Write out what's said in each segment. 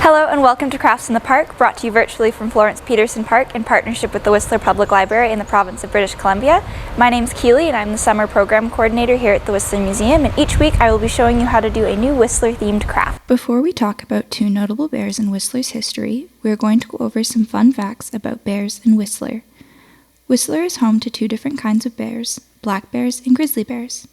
Hello and welcome to Crafts in the Park, brought to you virtually from Florence Peterson Park in partnership with the Whistler Public Library in the province of British Columbia. My name's Keely and I'm the summer program coordinator here at the Whistler Museum, and each week I will be showing you how to do a new Whistler themed craft. Before we talk about two notable bears in Whistler's history, we are going to go over some fun facts about bears in Whistler. Whistler is home to two different kinds of bears, black bears and grizzly bears.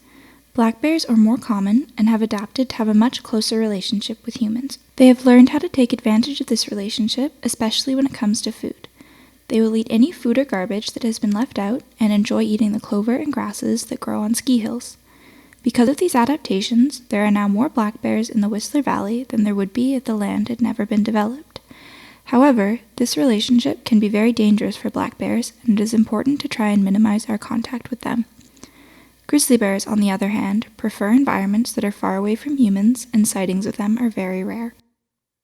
Black bears are more common and have adapted to have a much closer relationship with humans. They have learned how to take advantage of this relationship, especially when it comes to food. They will eat any food or garbage that has been left out and enjoy eating the clover and grasses that grow on ski hills. Because of these adaptations, there are now more black bears in the Whistler Valley than there would be if the land had never been developed. However, this relationship can be very dangerous for black bears, and it is important to try and minimize our contact with them. Grizzly bears, on the other hand, prefer environments that are far away from humans, and sightings of them are very rare.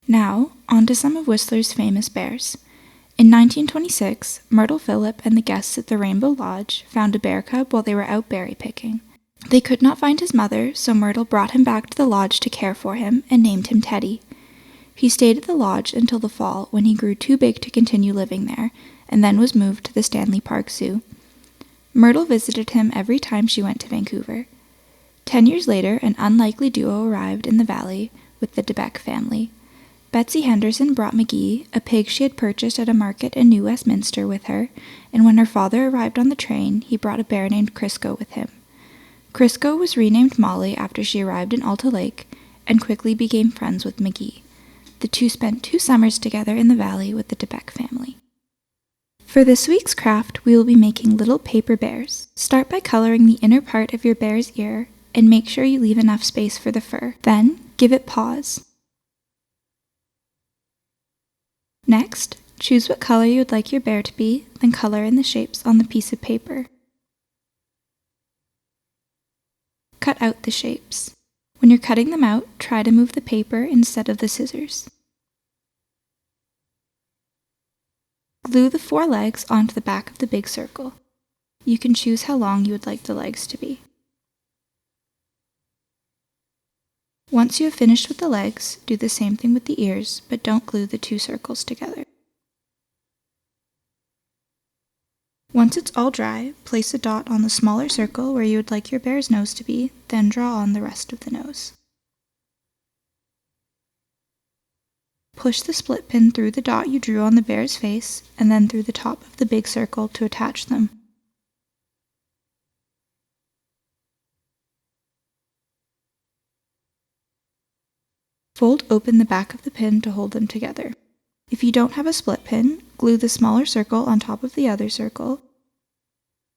Now, on to some of Whistler's famous bears. In 1926, Myrtle Phillip and the guests at the Rainbow Lodge found a bear cub while they were out berry picking. They could not find his mother, so Myrtle brought him back to the lodge to care for him and named him Teddy. He stayed at the lodge until the fall, when he grew too big to continue living there, and then was moved to the Stanley Park Zoo. Myrtle visited him every time she went to Vancouver. 10 years later, an unlikely duo arrived in the valley with the DeBeck family. Betsy Henderson brought McGee, a pig she had purchased at a market in New Westminster, with her, and when her father arrived on the train, he brought a bear named Crisco with him. Crisco was renamed Molly after she arrived in Alta Lake and quickly became friends with McGee. The two spent 2 summers together in the valley with the DeBeck family. For this week's craft, we will be making little paper bears. Start by coloring the inner part of your bear's ear and make sure you leave enough space for the fur. Then, give it paws. Next, choose what color you would like your bear to be, then color in the shapes on the piece of paper. Cut out the shapes. When you're cutting them out, try to move the paper instead of the scissors. Glue the 4 legs onto the back of the big circle. You can choose how long you would like the legs to be. Once you have finished with the legs, do the same thing with the ears, but don't glue the 2 circles together. Once it's all dry, place a dot on the smaller circle where you would like your bear's nose to be, then draw on the rest of the nose. Push the split pin through the dot you drew on the bear's face, and then through the top of the big circle to attach them. Fold open the back of the pin to hold them together. If you don't have a split pin, glue the smaller circle on top of the other circle.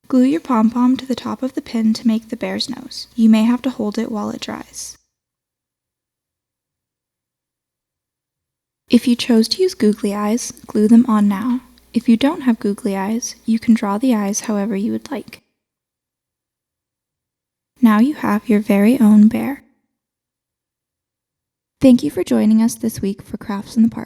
Glue your pom-pom to the top of the pin to make the bear's nose. You may have to hold it while it dries. If you chose to use googly eyes, glue them on now. If you don't have googly eyes, you can draw the eyes however you would like. Now you have your very own bear. Thank you for joining us this week for Crafts in the Park.